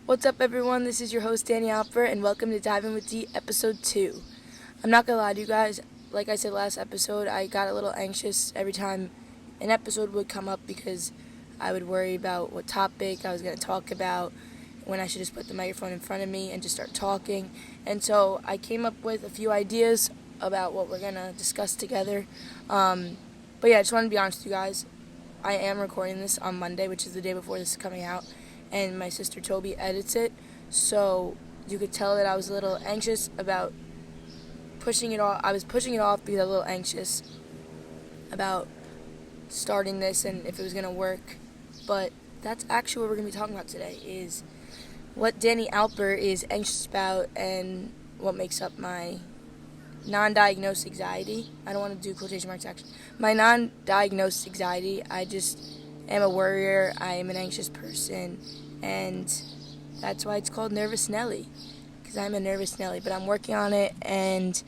What's up, everyone? This is your host, Danny Alper, and welcome to Dive In With D, Episode 2. I'm not gonna lie to you guys, like I said last episode, I got a little anxious every time an episode would come up because I would worry about what topic I was gonna talk about, when I should just put the microphone in front of me and just start talking. And so I came up with a few ideas about what we're gonna discuss together. But yeah, I just wanted to be honest with you guys. I am recording this on Monday, which is the day before this is coming out, and my sister Toby edits it, so you could tell that I was a little anxious about pushing it off. I was pushing it off because I was a little anxious about starting this and if it was going to work. But that's actually what we're going to be talking about today, is what Danny Alper is anxious about and what makes up my non-diagnosed anxiety. I don't want to do quotation marks actually. My non-diagnosed anxiety, I just am a worrier, I am an anxious person, and that's why it's called Nervous Nelly, because I'm a Nervous Nelly, but I'm working on it, and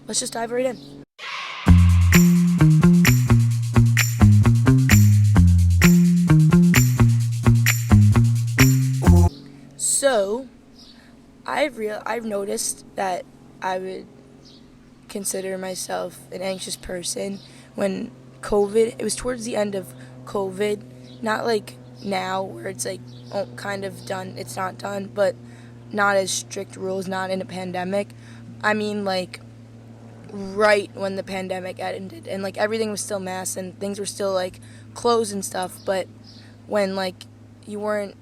let's just dive right in. So, I've noticed that I would consider myself an anxious person when it was towards the end of COVID, not like now where it's like kind of done, it's not done, but not as strict rules, not in a pandemic. I mean like right when the pandemic ended and like everything was still masked and things were still like closed and stuff, but when like you weren't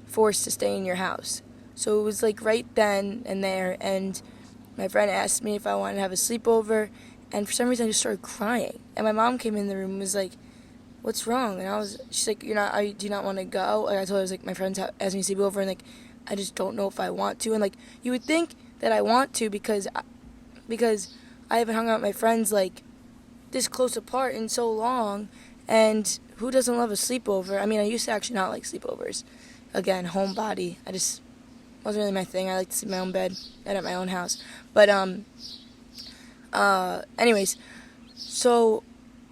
forced to stay in your house. So it was like right then and there, and my friend asked me if I wanted to have a sleepover, and for some reason I just started crying. And my mom came in the room and was like, "What's wrong?" And she's like, do you not want to go? Like I told her, I was like, my friends asked me to sleep over, and like, I just don't know if I want to. And like, you would think that I want to because I haven't hung out with my friends like this close apart in so long, and who doesn't love a sleepover? I mean, I used to actually not like sleepovers. Again, homebody. I just wasn't really my thing. I like to sleep in my own bed and at my own house. But anyways, so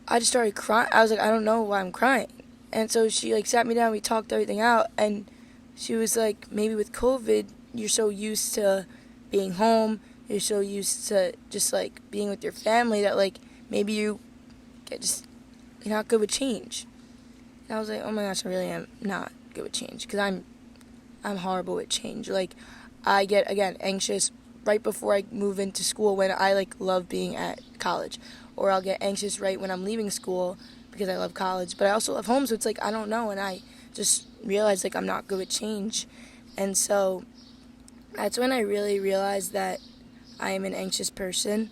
I just started crying. I was like, I don't know why I'm crying. And so she like sat me down, we talked everything out, and she was like, maybe with COVID, you're so used to being home, you're so used to just like being with your family that like maybe you're not good with change. And I was like, oh my gosh, I really am not good with change, because I'm horrible with change. Like I get, again, anxious right before I move into school when I like love being at college, or I'll get anxious right when I'm leaving school because I love college, but I also love home, so it's like I don't know, and I just realized like I'm not good with change. And so that's when I really realized that I am an anxious person.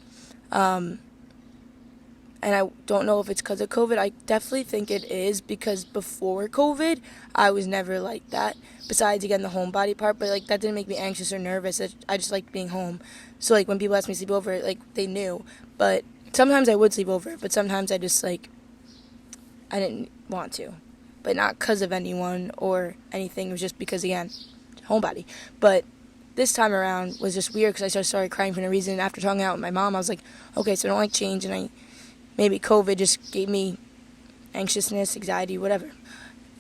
And I don't know if it's because of COVID. I definitely think it is, because before COVID, I was never like that. Besides, again, the homebody part, but like that didn't make me anxious or nervous. I just liked being home. So like when people asked me to sleep over, like they knew. But sometimes I would sleep over, but sometimes I just like I didn't want to. But not because of anyone or anything. It was just because, again, homebody. But this time around was just weird because I just started crying for no reason. After talking out with my mom, I was like, okay, so I don't like change, and maybe COVID just gave me anxiousness, anxiety, whatever.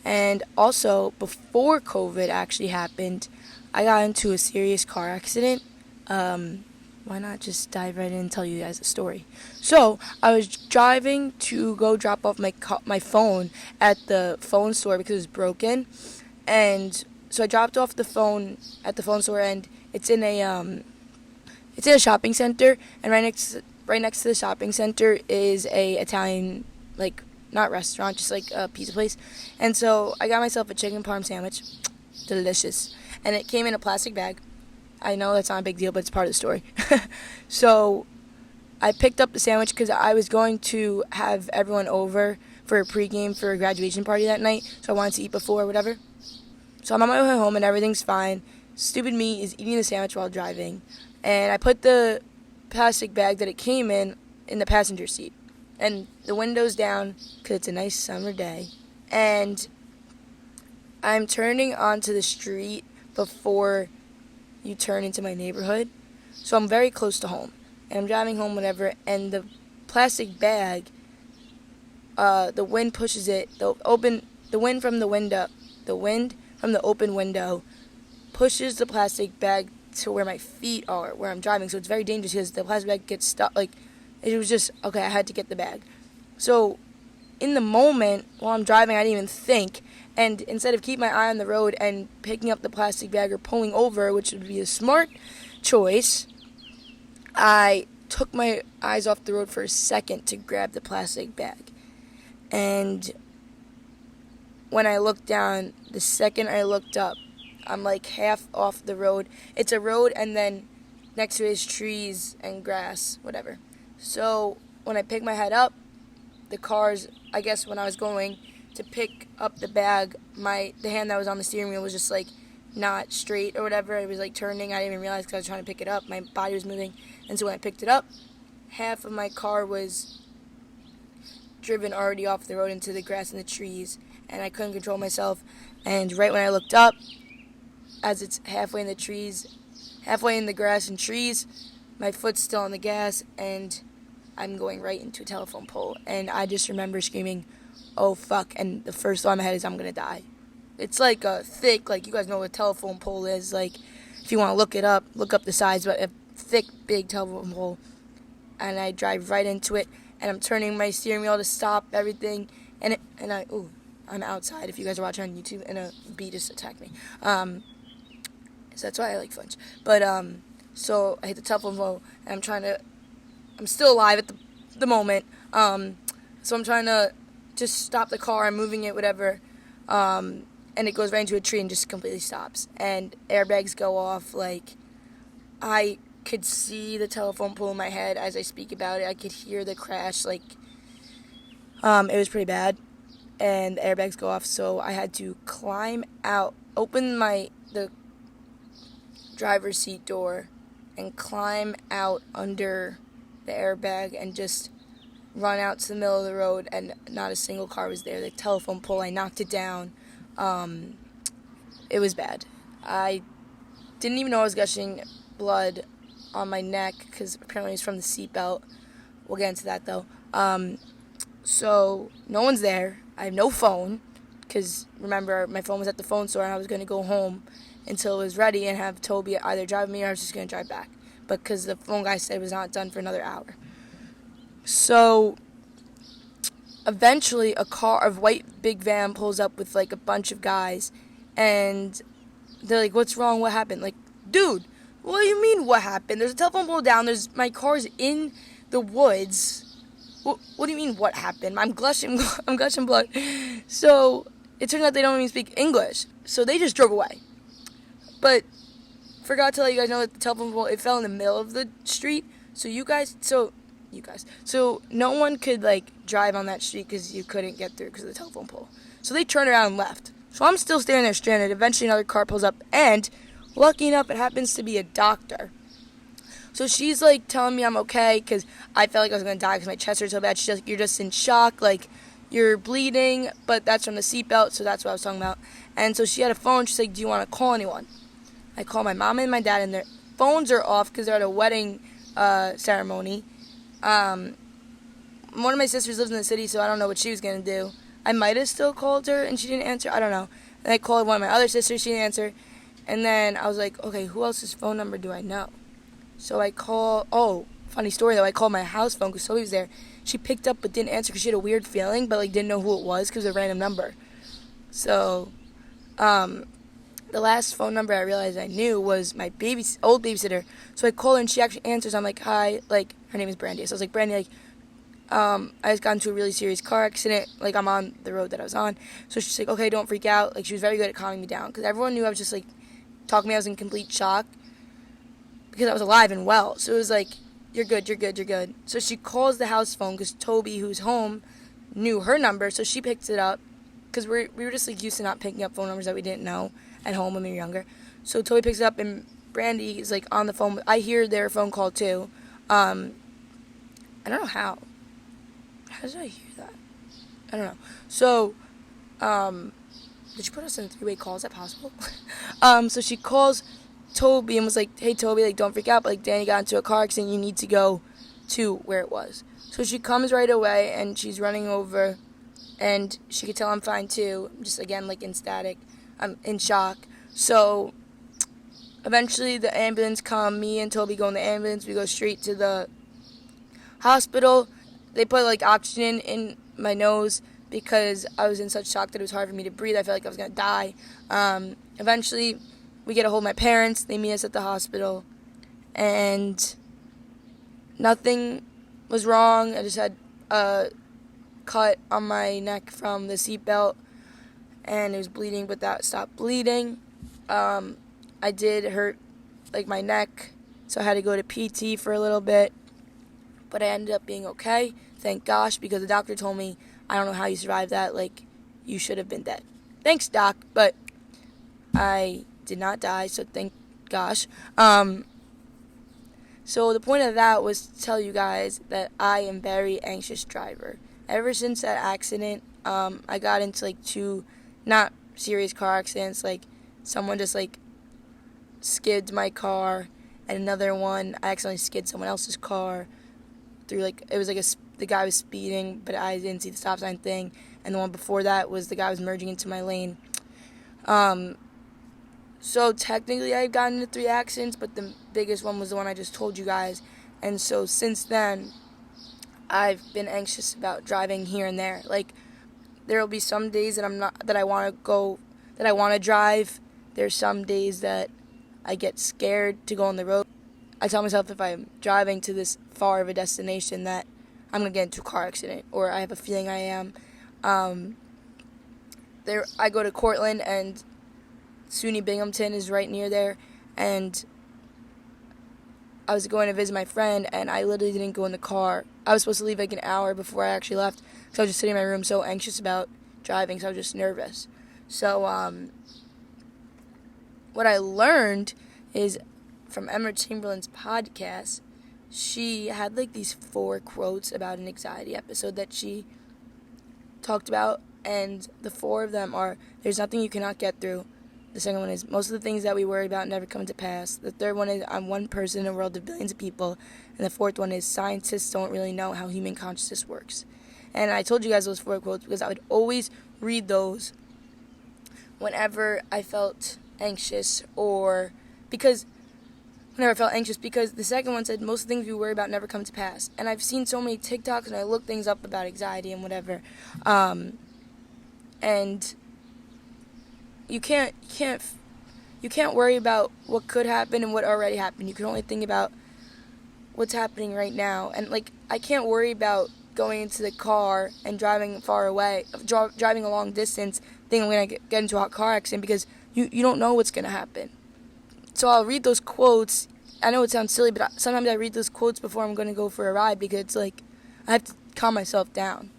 And also, before COVID actually happened, I got into a serious car accident. Why not just dive right in and tell you guys the story? So, I was driving to go drop off my phone at the phone store because it was broken. And so I dropped off the phone at the phone store, and it's in a shopping center, and right next to the shopping center is a Italian, like, not restaurant, just like a pizza place. And so I got myself a chicken parm sandwich. Delicious. And it came in a plastic bag. I know that's not a big deal, but it's part of the story. So I picked up the sandwich because I was going to have everyone over for a pregame for a graduation party that night. So I wanted to eat before or whatever. So I'm on my way home and everything's fine. Stupid me is eating the sandwich while driving. And I put the plastic bag that it came in the passenger seat, and the window's down because it's a nice summer day, and I'm turning onto the street before you turn into my neighborhood, so I'm very close to home, and I'm driving home whenever, and the plastic bag, the wind pushes it, the wind from from the open window, pushes the plastic bag to where my feet are, where I'm driving. So it's very dangerous because the plastic bag gets stuck. Like, it was just, okay, I had to get the bag. So in the moment, while I'm driving, I didn't even think. And instead of keeping my eye on the road and picking up the plastic bag or pulling over, which would be a smart choice, I took my eyes off the road for a second to grab the plastic bag. And when I looked down, the second I looked up, I'm like half off the road. It's a road, and then next to it is trees and grass, whatever. So when I picked my head up, the cars, I guess when I was going to pick up the bag, the hand that was on the steering wheel was just like not straight or whatever. It was like turning. I didn't even realize because I was trying to pick it up. My body was moving. And so when I picked it up, half of my car was driven already off the road into the grass and the trees, and I couldn't control myself. And right when I looked up, as it's halfway in the grass and trees, my foot's still on the gas, and I'm going right into a telephone pole. And I just remember screaming, "Oh fuck!" And the first thought in my head is, I'm gonna die. It's like a thick, like, you guys know what a telephone pole is. Like, if you want to look it up, look up the size, but a thick, big telephone pole. And I drive right into it, and I'm turning my steering wheel to stop everything, I'm outside if you guys are watching on YouTube, and a bee just attacked me. So that's why I like flinch. But, so I hit the telephone pole, and I'm still alive at the moment. So I'm trying to just stop the car. I'm moving it, whatever. And it goes right into a tree and just completely stops. And airbags go off. Like, I could see the telephone pole in my head as I speak about it. I could hear the crash. Like, it was pretty bad. And the airbags go off, so I had to climb out, open the driver's seat door, and climb out under the airbag and just run out to the middle of the road, and not a single car was there. The telephone pole, I knocked it down. It was bad. I didn't even know I was gushing blood on my neck, because apparently it's from the seatbelt. We'll get into that, though. So no one's there. I have no phone, because remember, my phone was at the phone store, and I was going to go home until it was ready and have Toby either drive me, or I was just going to drive back. But because the phone guy said it was not done for another hour. So eventually a white big van pulls up with like a bunch of guys, and they're like, "What's wrong? What happened?" Like, dude, what do you mean what happened? There's a telephone pole down. My car's in the woods. What do you mean what happened? I'm gushing blood. So it turns out they don't even speak English. So they just drove away. But forgot to let you guys know that the telephone pole, it fell in the middle of the street. So no one could like drive on that street because you couldn't get through because of the telephone pole. So they turned around and left. So I'm still standing there stranded. Eventually another car pulls up, and lucky enough, it happens to be a doctor. So she's like telling me I'm okay, because I felt like I was going to die because my chest hurt so bad. She's like, "You're just in shock, like you're bleeding," but that's from the seatbelt, so that's what I was talking about. And so she had a phone. She's like, "Do you want to call anyone?" I call my mom and my dad, and their phones are off because they're at a wedding ceremony. One of my sisters lives in the city, so I don't know what she was going to do. I might have still called her, and she didn't answer. I don't know. And I called one of my other sisters. She didn't answer. And then I was like, okay, who else's phone number do I know? So I funny story, though. I called my house phone because Toby was there. She picked up but didn't answer because she had a weird feeling, but like didn't know who it was because it was a random number. So the last phone number I realized I knew was my old babysitter. So I call her, and she actually answers. I'm like, "Hi," like, her name is Brandy. So I was like, "Brandy, like, I just got into a really serious car accident. Like, I'm on the road that I was on." So she's like, "Okay, don't freak out." Like, she was very good at calming me down, because everyone knew I was just like talking to me. I was in complete shock because I was alive and well. So it was like, "You're good, you're good, you're good." So she calls the house phone because Toby, who's home, knew her number. So she picks it up, because we were just like used to not picking up phone numbers that we didn't know at home when we were younger. So Toby picks it up, and Brandy is like on the phone. I hear their phone call too. I don't know how. How did I hear that? I don't know. So, did you put us in a 3-way call? Is that possible? So she calls Toby and was like, "Hey Toby, like, don't freak out, but like, Danny got into a car accident. You need to go to where it was." So she comes right away, and she's running over, and she could tell I'm fine too. I'm just, again, like, in static. I'm in shock. So eventually the ambulance come. Me and Toby go in the ambulance. We go straight to the hospital. They put like oxygen in my nose because I was in such shock that it was hard for me to breathe. I felt like I was going to die. Eventually we get a hold of my parents. They meet us at the hospital. And nothing was wrong. I just had a cut on my neck from the seatbelt, and it was bleeding, but that stopped bleeding. I did hurt like my neck, so I had to go to PT for a little bit, but I ended up being okay. Thank gosh, because the doctor told me, I don't know how you survived that, like, you should have been dead. Thanks, doc, but I did not die, so thank gosh. So the point of that was to tell you guys that I am a very anxious driver. Ever since that accident, I got into like 2 not serious car accidents. Like someone just like skidded my car, and another one I accidentally skidded someone else's car through like it was like the guy was speeding, but I didn't see the stop sign thing. And the one before that was the guy was merging into my lane. So technically I've gotten into 3 accidents, but the biggest one was the one I just told you guys. And so since then, I've been anxious about driving here and there. Like there will be some days that I want to drive. There's some days that I get scared to go on the road. I tell myself if I'm driving to this far of a destination that I'm going to get into a car accident, or I have a feeling I am. I go to Cortland, and SUNY Binghamton is right near there, and I was going to visit my friend, and I literally didn't go in the car. I was supposed to leave like an hour before I actually left, so I was just sitting in my room so anxious about driving, so I was just nervous. So what I learned is from Emma Chamberlain's podcast, she had like these 4 quotes about an anxiety episode that she talked about, and the 4 of them are, there's nothing you cannot get through. The second one is, most of the things that we worry about never come to pass. The third one is, I'm one person in a world of billions of people. And the fourth one is, scientists don't really know how human consciousness works. And I told you guys those 4 quotes because I would always read those whenever I felt anxious, because the second one said, most of the things we worry about never come to pass. And I've seen so many TikToks, and I look things up about anxiety and whatever. And you can't worry about what could happen and what already happened. You can only think about what's happening right now. And like, I can't worry about going into the car and driving far away, driving a long distance, thinking I'm going to get into a car accident, because you don't know what's going to happen. So I'll read those quotes. I know it sounds silly, but sometimes I read those quotes before I'm going to go for a ride, because it's like I have to calm myself down.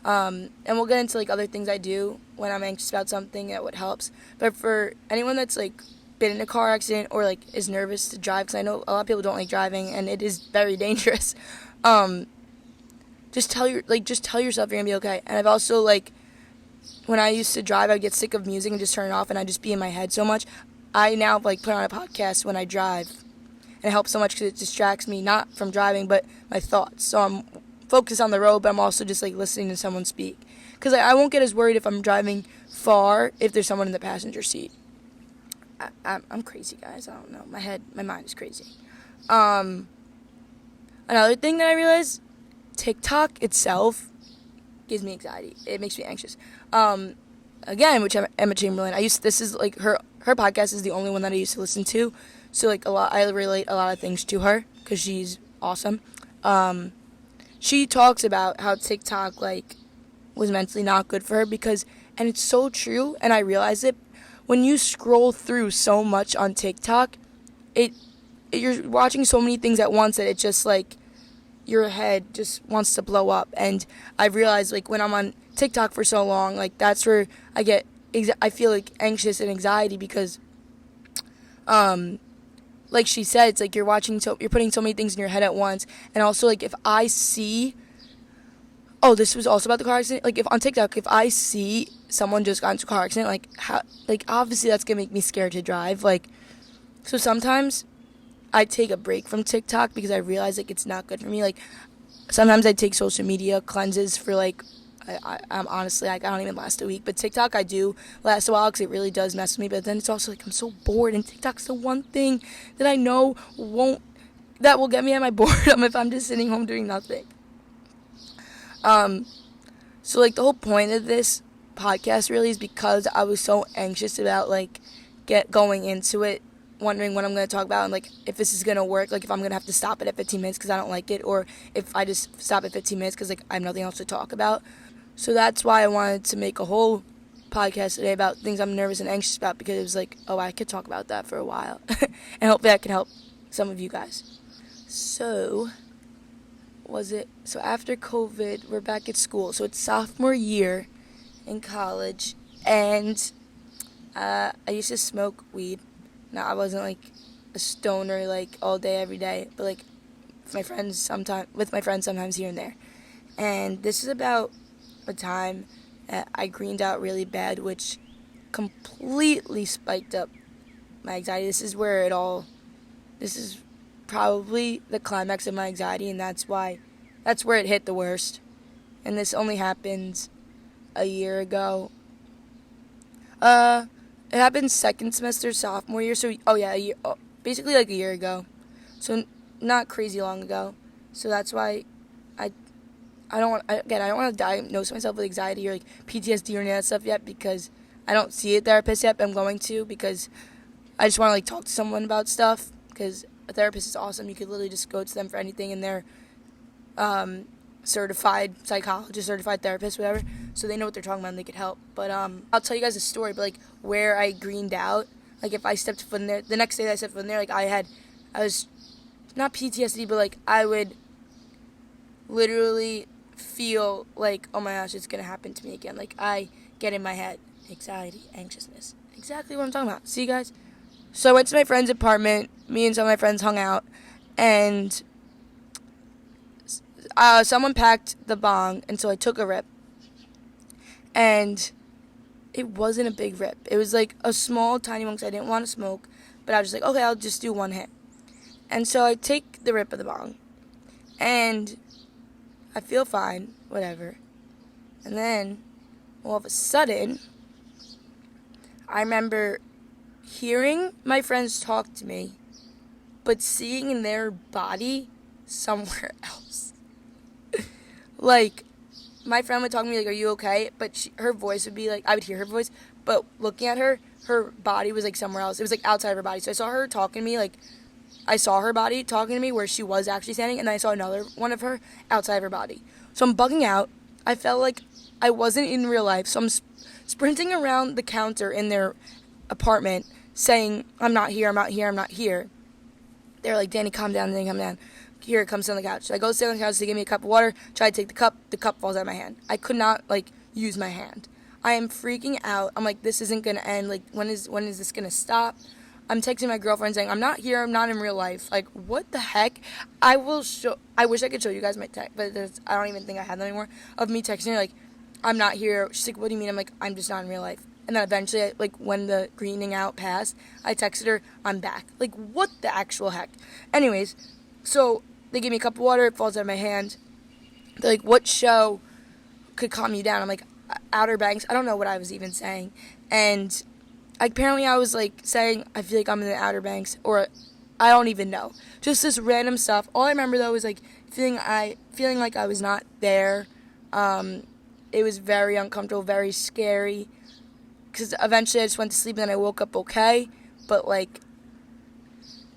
And we'll get into like other things I do when I'm anxious about something that would helps. But for anyone that's like been in a car accident or like is nervous to drive, because I know a lot of people don't like driving and it is very dangerous. Just tell yourself you're gonna be okay. And I've also like, when I used to drive, I'd get sick of music and just turn it off, and I'd just be in my head so much. I now like put on a podcast when I drive, and it helps so much because it distracts me, not from driving, but my thoughts. So I'm focused on the road, but I'm also just like listening to someone speak, because I won't get as worried if I'm driving far if there's someone in the passenger seat. I'm crazy, guys. I don't know. My mind is crazy. Another thing that I realized, TikTok itself gives me anxiety. It makes me anxious. Again, which Emma Chamberlain. This is like her podcast is the only one that I used to listen to. So like I relate a lot of things to her because she's awesome. She talks about how TikTok like was mentally not good for her and it's so true, and I realize it. When you scroll through so much on TikTok, you're watching so many things at once that it just like your head just wants to blow up. And I've realized like when I'm on TikTok for so long, like that's where I feel like anxious and anxiety because like she said, it's like you're putting so many things in your head at once. And also like if I see, this was also about the car accident, like if on TikTok, if I see someone just got into a car accident, like obviously that's gonna make me scared to drive. Like, so sometimes I take a break from TikTok because I realize like it's not good for me. Like sometimes I take social media cleanses for like I'm honestly, like, I don't even last a week. But TikTok, I do last a while because it really does mess with me. But then it's also like I'm so bored, and TikTok's the one thing that I know that will get me at my boredom if I'm just sitting home doing nothing. So like the whole point of this podcast really is because I was so anxious about like going into it, wondering what I'm going to talk about and like if this is going to work, like if I'm going to have to stop it at 15 minutes because I don't like it, or if I just stop at 15 minutes because like I have nothing else to talk about. So that's why I wanted to make a whole podcast today about things I'm nervous and anxious about, because it was like, oh, I could talk about that for a while. And hopefully I can help some of you guys. So after COVID, we're back at school. So it's sophomore year in college, and I used to smoke weed. Now, I wasn't like a stoner like all day every day, but like with my friends sometimes here and there. And this is about a time that I greened out really bad, which completely spiked up my anxiety. This is probably the climax of my anxiety, and that's where it hit the worst. And this only happened a year ago. It happened second semester sophomore year, so basically like a year ago. So not crazy long ago. So that's why I don't want to diagnose myself with anxiety or like PTSD or any of that stuff yet, because I don't see a therapist yet, but I'm going to, because I just want to like talk to someone about stuff, because a therapist is awesome. You could literally just go to them for anything, and they're certified psychologist, certified therapist, whatever, so they know what they're talking about and they could help. But I'll tell you guys a story, but like where I greened out, like if I stepped foot in there, the next day that I stepped foot in there, like I was not PTSD, but like I would literally feel like, oh my gosh, it's gonna happen to me again. Like I get in my head, anxiety, anxiousness, exactly what I'm talking about. See, guys? So I went to my friend's apartment. Me and some of my friends hung out, and someone packed the bong, and so I took a rip. And it wasn't a big rip. It was like a small, tiny one because I didn't want to smoke, but I was just like, okay, I'll just do one hit. And so I take the rip of the bong, and I feel fine, whatever. And then, all of a sudden, I remember hearing my friends talk to me, but seeing in their body somewhere else. Like, my friend would talk to me like, are you okay? But her voice would be like, I would hear her voice, but looking at her, her body was like somewhere else. It was like outside of her body. So I saw her talking to me, like, I saw her body talking to me where she was actually standing, and then I saw another one of her outside of her body. So I'm bugging out. I felt like I wasn't in real life, so I'm sprinting around the counter in their apartment saying, I'm not here, I'm not here, I'm not here. They're like, Danny, calm down, Danny, calm down. Here, come sit on the couch. So I go sit on the couch, they give me a cup of water, try to take the cup falls out of my hand. I could not, like, use my hand. I am freaking out. I'm like, this isn't going to end. Like, when is this going to stop? I'm texting my girlfriend saying, I'm not here, I'm not in real life. Like, what the heck? I wish I could show you guys my text, but I don't even think I have them anymore, of me texting her, like, I'm not here. She's like, what do you mean? I'm like, I'm just not in real life. And then eventually, like, when the greening out passed, I texted her, I'm back. Like, what the actual heck? Anyways, so they give me a cup of water, it falls out of my hand. They're like, what show could calm you down? I'm like, Outer Banks. I don't know what I was even saying. And apparently I was like saying, I feel like I'm in the Outer Banks, or I don't even know. Just this random stuff. All I remember though was like feeling like I was not there. It was very uncomfortable, very scary. Because eventually I just went to sleep and then I woke up okay. But like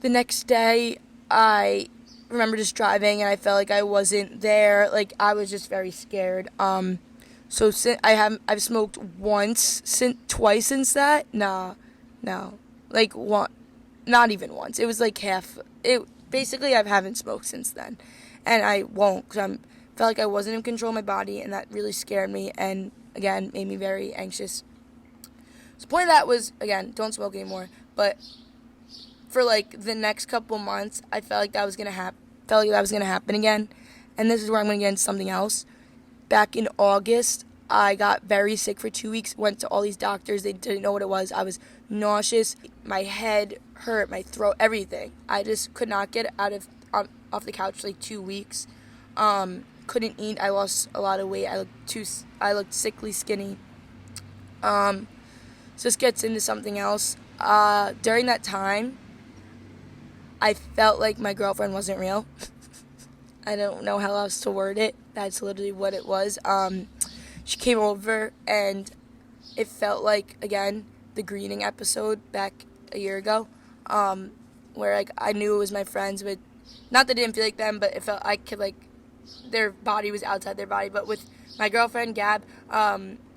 the next day I remember just driving and I felt like I wasn't there. Like I was just very scared. So I've smoked twice since that. No, like one, not even once. It was like half. Basically I haven't smoked since then, and I won't because I felt like I wasn't in control of my body, and that really scared me, and again made me very anxious. So the point of that was, again, don't smoke anymore. But for like the next couple months, I felt like that was gonna happen again, and this is where I'm gonna get into something else. Back in August, I got very sick for 2 weeks, went to all these doctors, they didn't know what it was. I was nauseous, my head hurt, my throat, everything. I just could not get off the couch for like 2 weeks. couldn't eat. I lost a lot of weight. I looked sickly skinny. So this gets into something else. During that time, I felt like my girlfriend wasn't real. I don't know how else to word it. That's literally what it was. She came over, and it felt like, again, the greening episode back a year ago, where like I knew it was my friends, but not that I didn't feel like them, but it felt I could like their body was outside their body. But with my girlfriend Gab,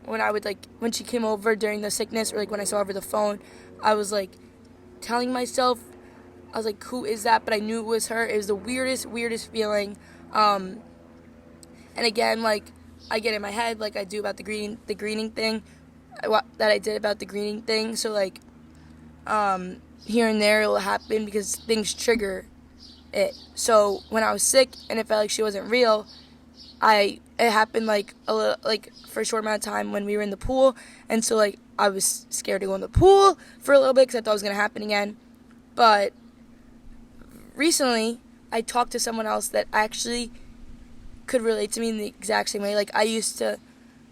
when she came over during the sickness, or like when I saw her over the phone, I was like telling myself, I was like, who is that? But I knew it was her. It was the weirdest feeling. And again, like I get in my head like I do about the greening thing, that I did about the greening thing. So like here and there it'll happen because things trigger it. So when I was sick and it felt like she wasn't real, it happened like a little, like for a short amount of time when we were in the pool, and so like I was scared to go in the pool for a little bit because I thought it was gonna happen again. But recently I talked to someone else that actually could relate to me in the exact same way. Like I used to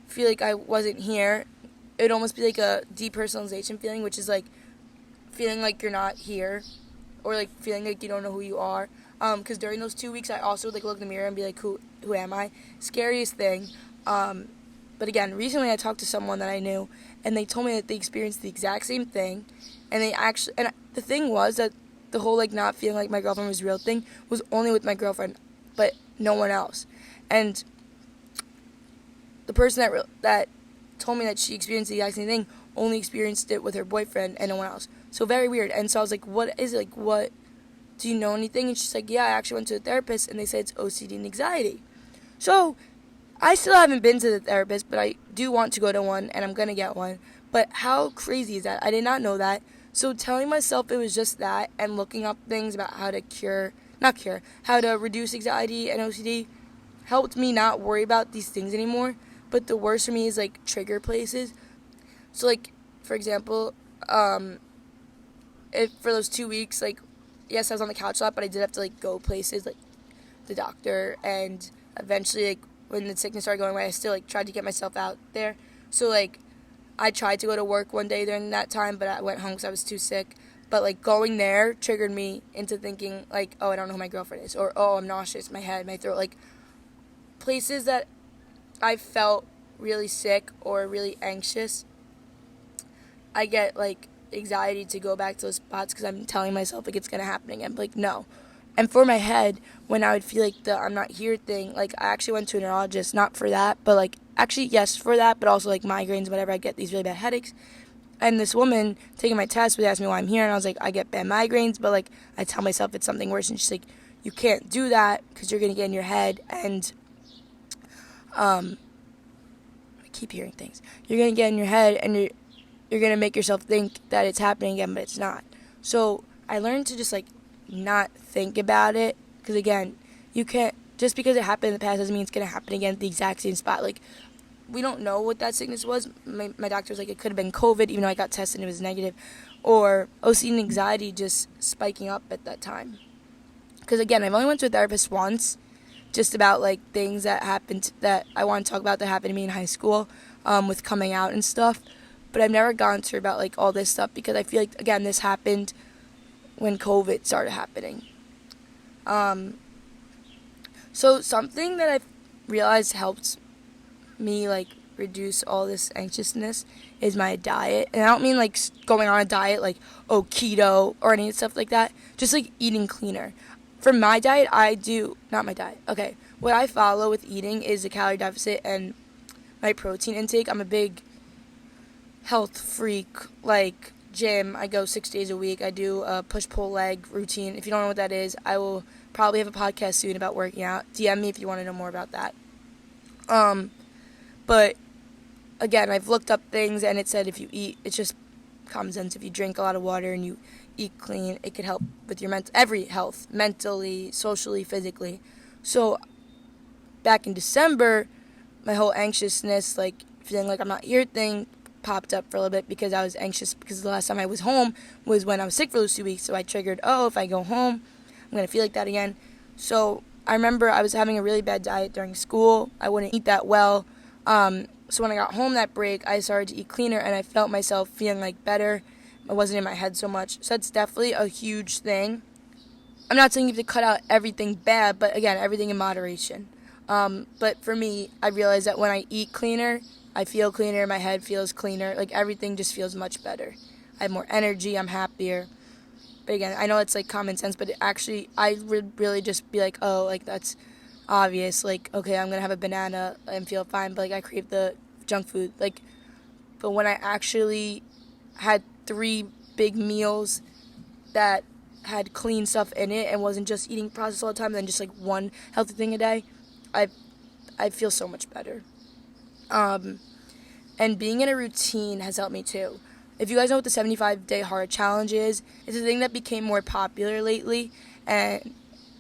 feel like I wasn't here. It would almost be like a depersonalization feeling, which is like feeling like you're not here, or like feeling like you don't know who you are. Because during those 2 weeks, I also would like look in the mirror and be like, who am I? Scariest thing. But again, recently I talked to someone that I knew, and they told me that they experienced the exact same thing, and the thing was that the whole like not feeling like my girlfriend was real thing was only with my girlfriend, but no one else. And the person that told me that she experienced the exact same thing only experienced it with her boyfriend and no one else. So very weird. And so I was like, what is it? Like, what? Do you know anything? And she's like, yeah, I actually went to a therapist, and they said it's OCD and anxiety. So I still haven't been to the therapist, but I do want to go to one, and I'm going to get one. But how crazy is that? I did not know that. So telling myself it was just that and looking up things about how to reduce anxiety and OCD helped me not worry about these things anymore. But the worst for me is like trigger places. So like, for example, for those 2 weeks, like, yes, I was on the couch a lot, but I did have to like go places like the doctor, and eventually like when the sickness started going away, I still like tried to get myself out there. So like I tried to go to work one day during that time, but I went home because I was too sick. But like going there triggered me into thinking like, oh, I don't know who my girlfriend is, or oh, I'm nauseous, my head, my throat, like places that I felt really sick or really anxious. I get like anxiety to go back to those spots because I'm telling myself like it's gonna happen again. But like no. And for my head, when I would feel like the I'm not here thing, like I actually went to a neurologist, not for that, but like actually yes for that, but also like migraines, whatever. I get these really bad headaches. And this woman taking my test would ask me why I'm here, and I was like, I get bad migraines, but like I tell myself it's something worse, and she's like, you can't do that because you're gonna get in your head, and I keep hearing things. You're gonna get in your head, and you're gonna make yourself think that it's happening again, but it's not. So I learned to just like not think about it, because again, you can't, just because it happened in the past doesn't mean it's gonna happen again at the exact same spot. Like we don't know what that sickness was. My doctor was like, it could have been COVID, even though I got tested and it was negative, or OCD and anxiety just spiking up at that time. Because again, I've only went to a therapist once, just about like things that happened that I want to talk about that happened to me in high school, with coming out and stuff. But I've never gone to her about like all this stuff, because I feel like, again, this happened when COVID started happening. So something that I've realized helps me like reduce all this anxiousness is my diet. And I don't mean like going on a diet like, oh, keto or any stuff like that. Just like eating cleaner. For my diet, what I follow with eating is a calorie deficit and my protein intake. I'm a big health freak, like gym. I go 6 days a week. I do a push-pull leg routine. If you don't know what that is, I will probably have a podcast soon about working out. DM me if you want to know more about that. But again, I've looked up things, and it said if you eat, it's just common sense. If you drink a lot of water and you eat clean, it could help with your every health, mentally, socially, physically. So back in December, my whole anxiousness, like feeling like I'm not here thing, popped up for a little bit, because I was anxious because the last time I was home was when I was sick for those 2 weeks. So I triggered, oh, if I go home, I'm going to feel like that again. So I remember I was having a really bad diet during school. I wouldn't eat that well. So when I got home that break, I started to eat cleaner, and I felt myself feeling like better. I wasn't in my head so much. So that's definitely a huge thing. I'm not saying you have to cut out everything bad, but again, everything in moderation. But for me, I realized that when I eat cleaner, I feel cleaner, my head feels cleaner, like everything just feels much better. I have more energy, I'm happier. But again, I know it's like common sense, but I would really just be like, oh, like that's obvious. Like, okay, I'm going to have a banana and feel fine, but like I crave the junk food. Like, but when I actually had 3 big meals that had clean stuff in it and wasn't just eating processed all the time, then just like one healthy thing a day, I feel so much better. And being in a routine has helped me too. If you guys know what the 75-day hard challenge is, it's a thing that became more popular lately and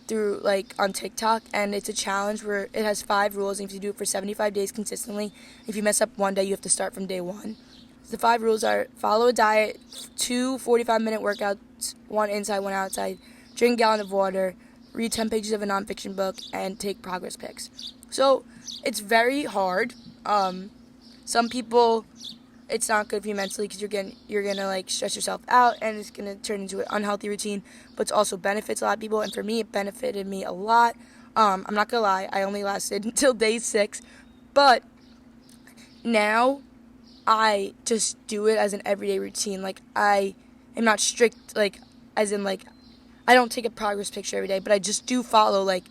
through like on TikTok, and it's a challenge where it has 5 rules, and if you do it for 75 days consistently, if you mess up one day, you have to start from day 1. The 5 rules are: follow a diet, 2 45-minute workouts, 1 inside, 1 outside, drink a gallon of water, read 10 pages of a nonfiction book, and take progress pics. So it's very hard. Some people, it's not good for you mentally because you're gonna like stress yourself out, and it's gonna turn into an unhealthy routine. But it also benefits a lot of people, and for me, it benefited me a lot. I'm not gonna lie, I only lasted until day 6, but now I just do it as an everyday routine. Like, I am not strict, like, as in, like, I don't take a progress picture every day, but I just do follow, like,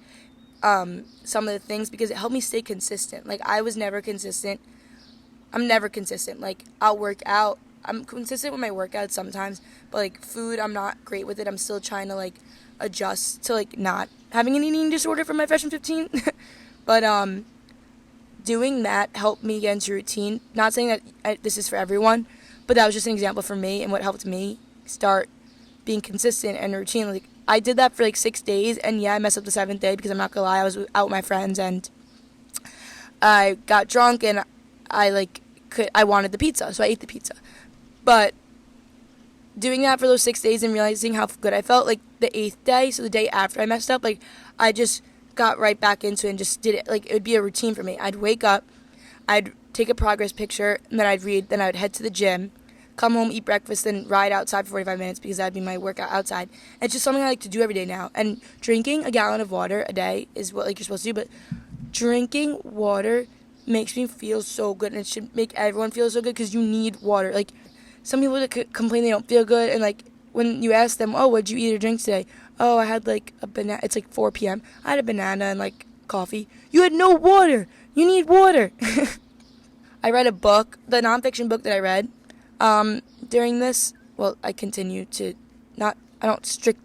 some of the things because it helped me stay consistent. Like, I was never consistent. I'm never consistent. Like, I'll work out. I'm consistent with my workouts sometimes, but, like, food, I'm not great with it. I'm still trying to, like, adjust to, like, not having an eating disorder from my freshman 15. But, doing that helped me get into routine. Not saying that this is for everyone, but that was just an example for me and what helped me start being consistent and routine. Like, I did that for like 6 days, and yeah, I messed up the 7th day because I'm not gonna lie, I was out with my friends and I got drunk and I wanted the pizza, so I ate the pizza. But doing that for those 6 days and realizing how good I felt, like the 8th day, so the day after I messed up, like I just got right back into it and just did it. Like, it would be a routine for me. I'd wake up, I'd take a progress picture, and then I'd read, then I would head to the gym, come home, eat breakfast, then ride outside for 45 minutes because that'd be my workout outside. And it's just something I like to do every day now. And drinking a gallon of water a day is what like you're supposed to do, but drinking water makes me feel so good, and it should make everyone feel so good because you need water. Like, some people that complain they don't feel good, and like when you ask them, oh, what'd you eat or drink today? Oh, I had like a banana. It's like 4 p.m. I had a banana and like coffee. You had no water. You need water. I read a book, the nonfiction book that I read during this. Well, I continue to I don't stick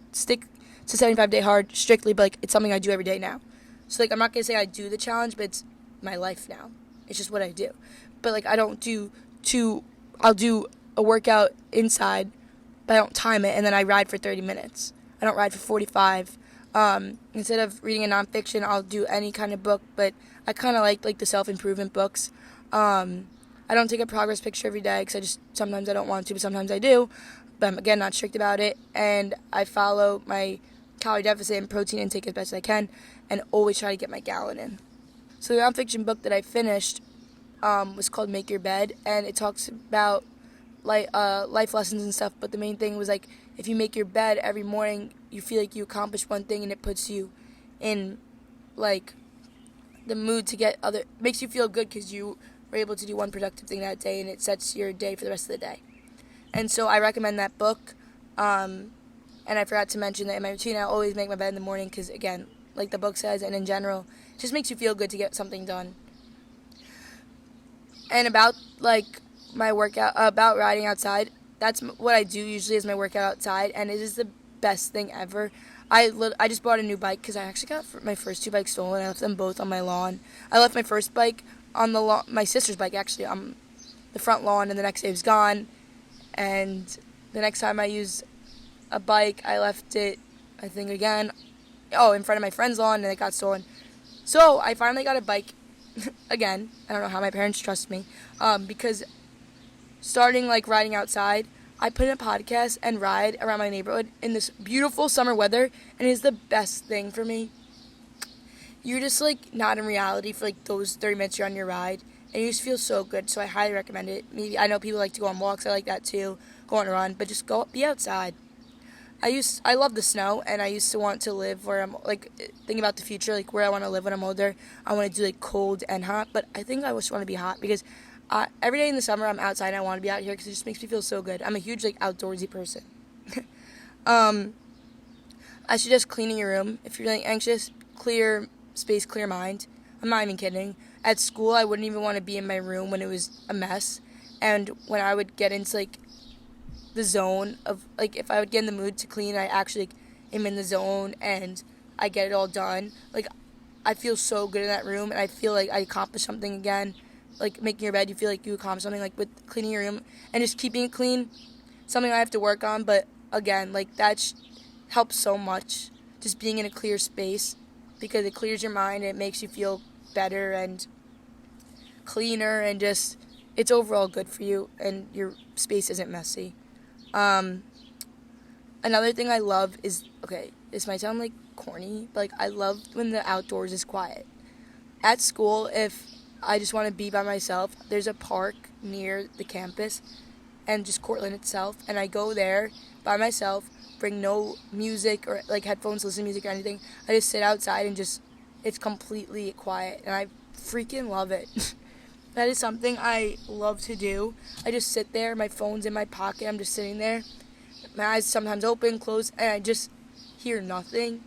to 75-day hard strictly, but like it's something I do every day now. So like I'm not gonna say I do the challenge, but it's my life now. It's just what I do. But like I don't do I'll do a workout inside, but I don't time it, and then I ride for 30 minutes. I don't ride for 45. Instead of reading a nonfiction, I'll do any kind of book, but I kind of like the self-improvement books. I don't take a progress picture every day because sometimes I don't want to, but sometimes I do. But I'm, again, not strict about it. And I follow my calorie deficit and protein intake as best as I can and always try to get my gallon in. So the nonfiction book that I finished was called Make Your Bed, and it talks about life lessons and stuff, but the main thing was like if you make your bed every morning, you feel like you accomplished one thing, and it puts you in like the mood to makes you feel good because you were able to do one productive thing that day, and it sets your day for the rest of the day. And so I recommend that book. And I forgot to mention that in my routine I always make my bed in the morning because, again, like the book says, and in general, it just makes you feel good to get something done. And about like my workout, about riding outside, that's what I do usually is my workout outside, and it is the best thing ever. I just bought a new bike because I actually got my first 2 bikes stolen. I left them both on my lawn. I left my first bike on the lawn, my sister's bike actually, on the front lawn, and the next day it was gone. And the next time I used a bike, I left it, I think again, in front of my friend's lawn, and it got stolen. So I finally got a bike again. I don't know how my parents trust me, because starting like riding outside, I put in a podcast and ride around my neighborhood in this beautiful summer weather, and it is the best thing for me. you're just like not in reality for like those 30 minutes you're on your ride, and you just feel so good. So I highly recommend it. Maybe I know people like to go on walks. I like that too, go on a run, but just go be outside. I love the snow, and I used to want to live where I'm like thinking about the future, like where I want to live when I'm older. I want to do like cold and hot, but I think I just want to be hot because every day in the summer I'm outside and I want to be out here because it just makes me feel so good. I'm a huge like outdoorsy person. um, I suggest cleaning your room if you're feeling anxious. Clear space, clear mind. I'm not even kidding. At school, I wouldn't even want to be in my room when it was a mess, and when I would get into like the zone of like if I would get in the mood to clean, I actually like, am in the zone and I get it all done. Like I feel so good in that room and I feel like I accomplished something again. Like making your bed, you feel like you accomplished something. Like with cleaning your room and just keeping it clean, something I have to work on. But again, like that helps so much. Just being in a clear space because it clears your mind and it makes you feel better and cleaner and just it's overall good for you and your space isn't messy. Um, Another thing I love is, okay, this might sound like corny, but like I love when the outdoors is quiet. At school, if I just want to be by myself, there's a park near the campus and just Cortland itself, and I go there by myself, bring no music or like headphones, listen to music or anything. I just sit outside and just, it's completely quiet, and I freaking love it. That is something I love to do. I just sit there, my phone's in my pocket, I'm just sitting there. My eyes sometimes open, close, and I just hear nothing.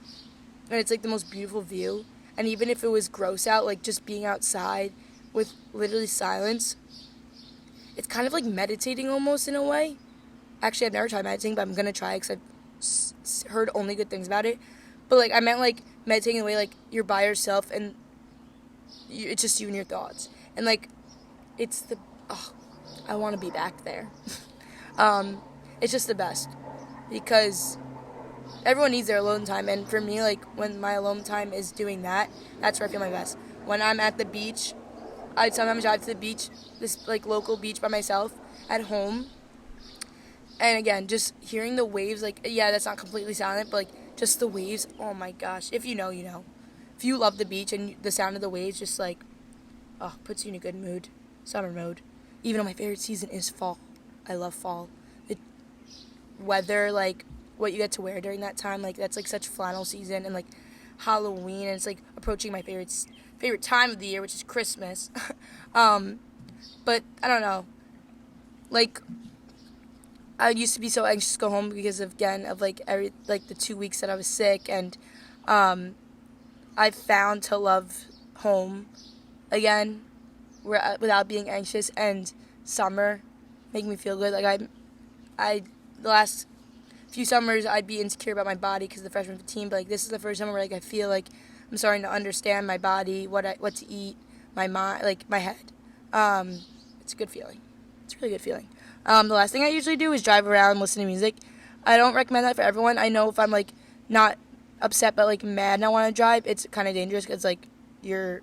And it's like the most beautiful view. And even if it was gross out, like just being outside with literally silence, it's kind of like meditating almost in a way. Actually, I've never tried meditating, but I'm going to try it because I've heard only good things about it. But like I meant like meditating in a way like you're by yourself and it's just you and your thoughts. And like it's the, oh, I want to be back there. It's just the best because everyone needs their alone time, and for me, like when my alone time is doing that, that's where I feel my best. When I'm at the beach, I sometimes drive to the beach, this like local beach by myself at home, and again, just hearing the waves, like yeah, that's not completely silent, but like just the waves. Oh my gosh, if you know, you know. If you love the beach and the sound of the waves, just like, oh, puts you in a good mood, summer mode. Even though my favorite season is fall, I love fall. The weather, like what you get to wear during that time, like that's like such flannel season and like Halloween, and it's like approaching my favorite time of the year, which is Christmas. But I don't know, like I used to be so anxious to go home because of like the 2 weeks that I was sick, and I found to love home again without being anxious, and summer make me feel good. Like I the last few summers I'd be insecure about my body because of the freshman team, but like this is the first summer where like I feel like I'm starting to understand my body, what to eat, my mind, like my head. It's a good feeling. It's a really good feeling. The last thing I usually do is drive around, listen to music. I don't recommend that for everyone. I know if I'm like not upset but like mad and I want to drive, it's kind of dangerous because like you're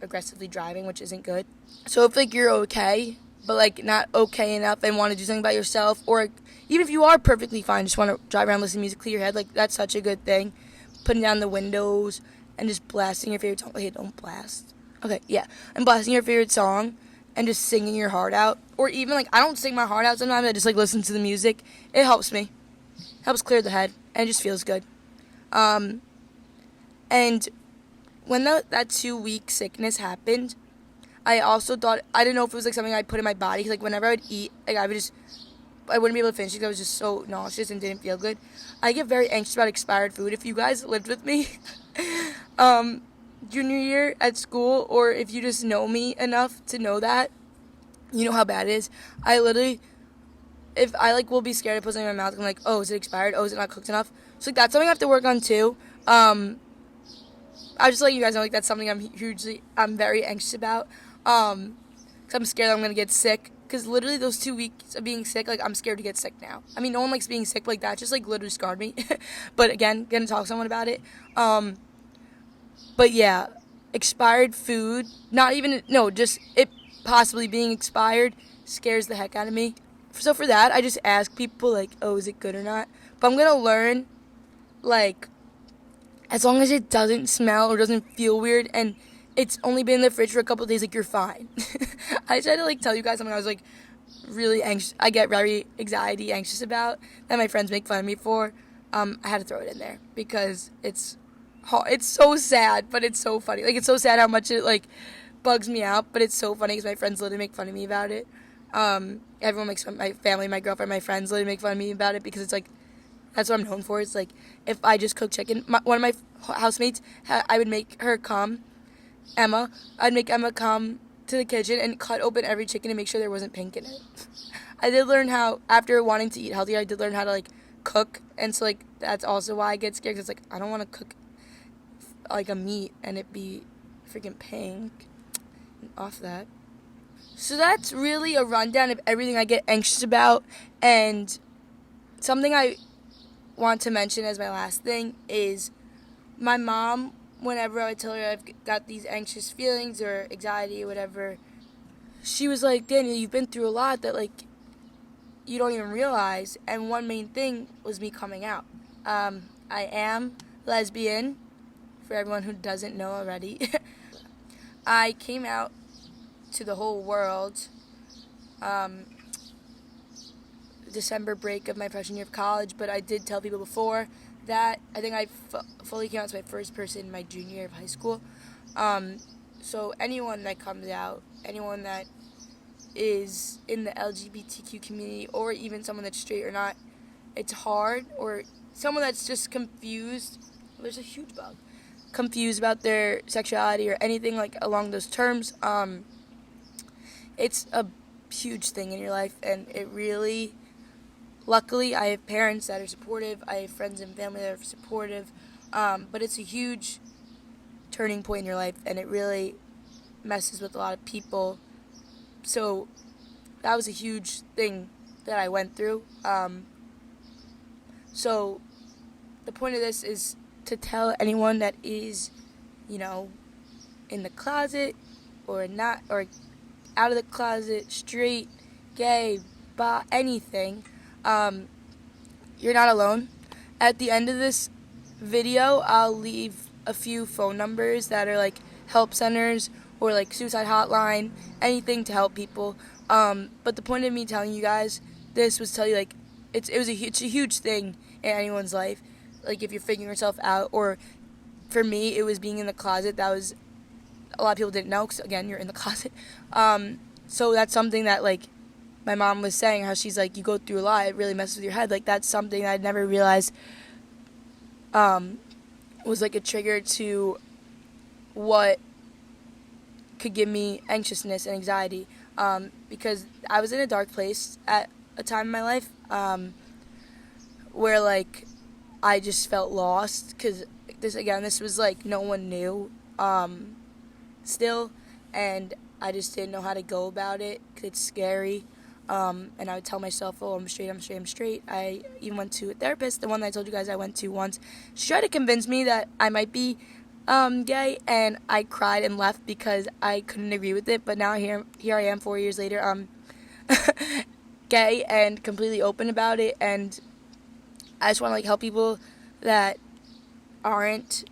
aggressively driving, which isn't good. So if like you're okay but like not okay enough and want to do something by yourself, or even if you are perfectly fine, just want to drive around, listen to music, clear your head, like that's such a good thing. Putting down the windows and just blasting your favorite song. Okay, don't blast. Okay, yeah. And blasting your favorite song and just singing your heart out. Or even like I don't sing my heart out sometimes, I just like listen to the music. It helps me. Helps clear the head and it just feels good. And when that 2-week sickness happened, I also thought, I didn't know if it was like something I'd put in my body, because like whenever I would eat, like I wouldn't be able to finish because I was just so nauseous and didn't feel good. I get very anxious about expired food. If you guys lived with me junior year at school, or if you just know me enough to know that, you know how bad it is. I literally, if I like will be scared of putting something in my mouth, I'm like, oh, is it expired? Oh, is it not cooked enough? So like that's something I have to work on too. I just let you guys know like that's something I'm very anxious about. Cause I'm scared that I'm gonna get sick. Cause literally those 2 weeks of being sick, like I'm scared to get sick now. I mean, no one likes being sick, but like that just like literally scarred me. But again, gonna talk to someone about it. But yeah, expired food, just it possibly being expired scares the heck out of me. So for that, I just ask people like, oh, is it good or not? But I'm gonna learn, like, as long as it doesn't smell or doesn't feel weird and it's only been in the fridge for a couple of days, like, you're fine. I tried to, like, tell you guys something I was, like, really anxious. I get very anxious about that my friends make fun of me for. I had to throw it in there because it's so sad, but it's so funny. Like, it's so sad how much it, like, bugs me out, but it's so funny because my friends literally make fun of me about it. Everyone makes fun, my family, my girlfriend, my friends literally make fun of me about it because it's, like, that's what I'm known for. It's, like, if I just cook chicken, one of my housemates, I would make her come, I'd make Emma come to the kitchen and cut open every chicken and make sure there wasn't pink in it. I did learn how, after wanting to eat healthy, I did learn how to, like, cook, and so, like, that's also why I get scared, because, like, I don't want to cook, like, a meat and it be freaking pink. Off that. So that's really a rundown of everything I get anxious about, and something I want to mention as my last thing is my mom, whenever I tell her I've got these anxious feelings or anxiety or whatever, she was like, Daniel, you've been through a lot that, like, you don't even realize. And one main thing was me coming out. I am lesbian, for everyone who doesn't know already. I came out to the whole world December break of my freshman year of college, but I did tell people before that. I think I fully came out to my first person in my junior year of high school. So anyone that comes out, anyone that is in the LGBTQ community, or even someone that's straight or not, it's hard, or someone that's just confused. There's a huge bug. Confused about their sexuality or anything like along those terms. It's a huge thing in your life, and it really, luckily, I have parents that are supportive. I have friends and family that are supportive. But it's a huge turning point in your life, and it really messes with a lot of people. So that was a huge thing that I went through. So the point of this is to tell anyone that is, in the closet or not, or out of the closet, straight, gay, bi, anything, you're not alone. At the end of this video, I'll leave a few phone numbers that are, like, help centers or, like, suicide hotline, anything to help people. But the point of me telling you guys this was to tell you, like, it's a huge thing in anyone's life. Like, if you're figuring yourself out, or for me, it was being in the closet. That was, a lot of people didn't know, because, again, you're in the closet. So that's something that, like, my mom was saying, how she's like, you go through a lot, it really messes with your head. Like, that's something I'd never realized was, like, a trigger to what could give me anxiousness and anxiety. Because I was in a dark place at a time in my life where, like, I just felt lost, because this was, like, no one knew still, and I just didn't know how to go about it, because it's scary. And I would tell myself, oh, I'm straight. I even went to a therapist, the one that I told you guys I went to once. She tried to convince me that I might be gay, and I cried and left because I couldn't agree with it. But now here I am 4 years later, gay and completely open about it, and I just want to, like, help people that aren't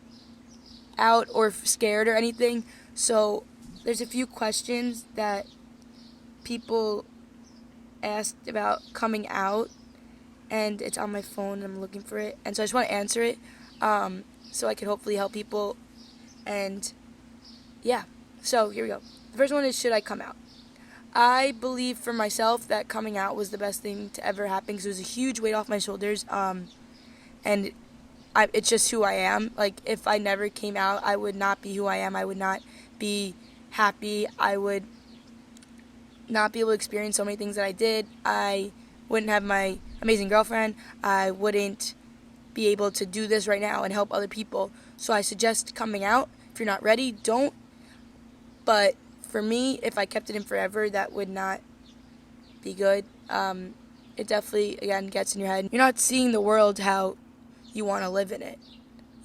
out or scared or anything. So there's a few questions that people asked about coming out, and it's on my phone and I'm looking for it, and so I just want to answer it so I can hopefully help people. And yeah, so here we go. The first one is, should I come out? I believe for myself that coming out was the best thing to ever happen, because it was a huge weight off my shoulders, and it's just who I am. Like, if I never came out, I would not be who I am. I would not be happy. I would not be able to experience so many things that I did. I wouldn't have my amazing girlfriend. I wouldn't be able to do this right now and help other people. So I suggest coming out. If you're not ready, don't. But for me, if I kept it in forever, that would not be good. It definitely, again, gets in your head. You're not seeing the world how you want to live in it.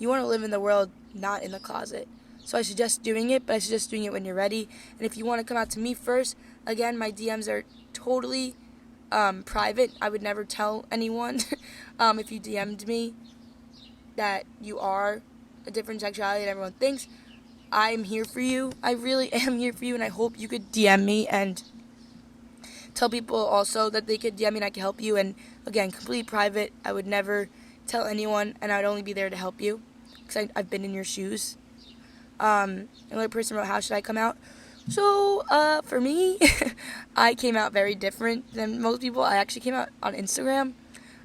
You want to live in the world, not in the closet. So I suggest doing it, but I suggest doing it when you're ready. And if you want to come out to me first, again, my DMs are totally private. I would never tell anyone if you DM'd me that you are a different sexuality than everyone thinks, I'm here for you. I really am here for you, and I hope you could DM me and tell people also that they could DM me and I could help you. And again, completely private. I would never tell anyone, and I'd only be there to help you because I've been in your shoes. Another person wrote, how should I come out? So, for me, I came out very different than most people. I actually came out on Instagram.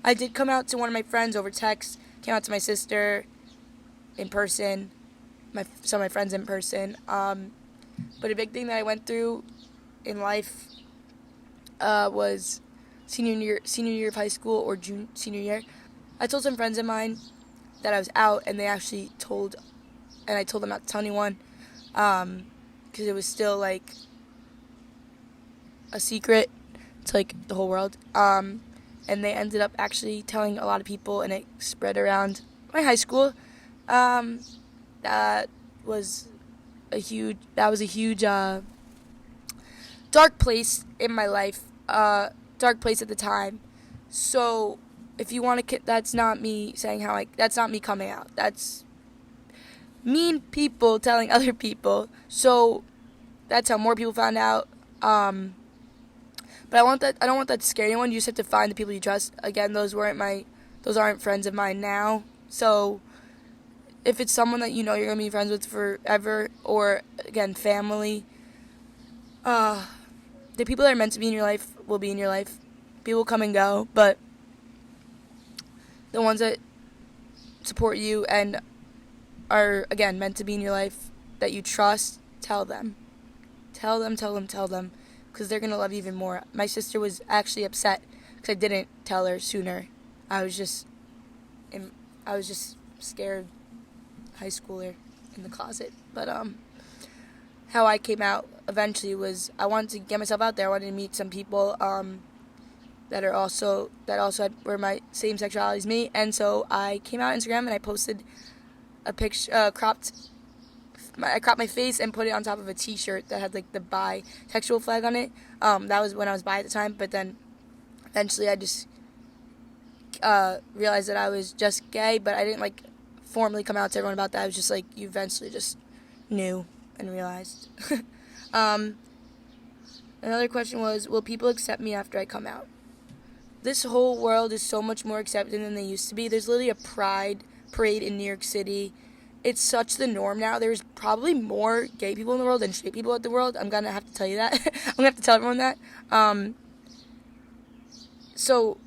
I did come out to one of my friends over text, came out to my sister in person, some of my friends in person. But a big thing that I went through in life was senior year of high school or senior year. I told some friends of mine that I was out, and they actually I told them not to tell anyone, because it was still like a secret to like the whole world. And they ended up actually telling a lot of people, and it spread around my high school. That was a huge dark place in my life, dark place at the time. So if you want to, that's not me saying that's not me coming out. That's mean people telling other people. So that's how more people found out. But I don't want that to scare anyone. You just have to find the people you trust. Again, those aren't friends of mine now. So if it's someone that you know you're gonna be friends with forever, or again, family, the people that are meant to be in your life will be in your life. People come and go, but the ones that support you and are, again, meant to be in your life, that you trust, tell them. Tell them, because they're going to love you even more. My sister was actually upset because I didn't tell her sooner. I was just scared high schooler in the closet. But how I came out eventually was I wanted to get myself out there. I wanted to meet some people that were my same sexuality as me, and so I came out on Instagram and I posted a picture, I cropped my face and put it on top of a T-shirt that had like the bisexual flag on it. That was when I was bi at the time, but then eventually I just realized that I was just gay, but I didn't like formally come out to everyone about that. I was just like, you eventually just knew and realized. Another question was, will people accept me after I come out? This whole world is so much more accepting than they used to be. There's literally a pride parade in New York City. It's such the norm now. There's probably more gay people in the world than straight people in the world. I'm going to have to tell you that. I'm going to have to tell everyone that. So,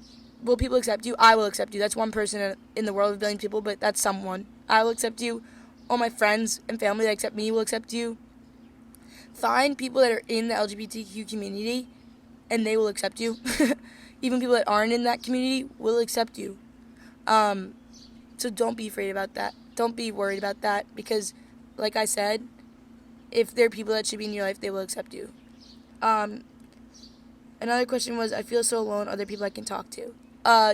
will people accept you? I will accept you. That's one person in the world of a billion people, but that's someone. I will accept you. All my friends and family that accept me will accept you. Find people that are in the LGBTQ community, and they will accept you. Even people that aren't in that community will accept you. So don't be afraid about that. Don't be worried about that, because, like I said, if there are people that should be in your life, they will accept you. Another question was, I feel so alone, other people I can talk to.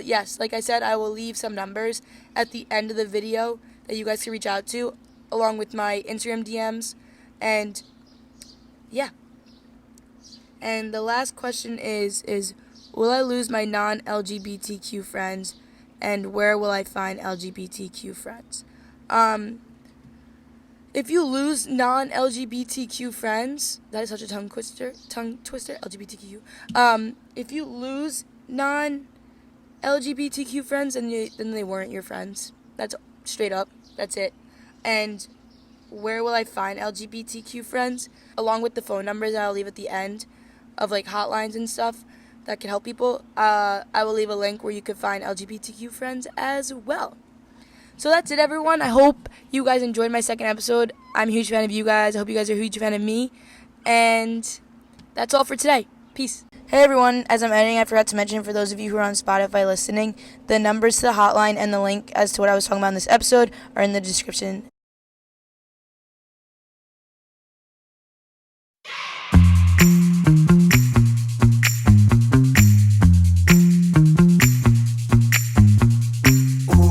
Yes, like I said, I will leave some numbers at the end of the video that you guys can reach out to, along with my Instagram DMs, and yeah. And the last question is will I lose my non-LGBTQ friends, and where will I find LGBTQ friends? If you lose non-LGBTQ friends, that is such a tongue twister, LGBTQ. If you lose non-LGBTQ friends, then they weren't your friends. That's straight up. That's it. And where will I find LGBTQ friends? Along with the phone numbers that I'll leave at the end of like hotlines and stuff that can help people, I will leave a link where you can find LGBTQ friends as well. So that's it, everyone. I hope you guys enjoyed my second episode. I'm a huge fan of you guys. I hope you guys are a huge fan of me. And that's all for today. Peace. Hey, everyone. As I'm editing, I forgot to mention, for those of you who are on Spotify listening, the numbers to the hotline and the link as to what I was talking about in this episode are in the description.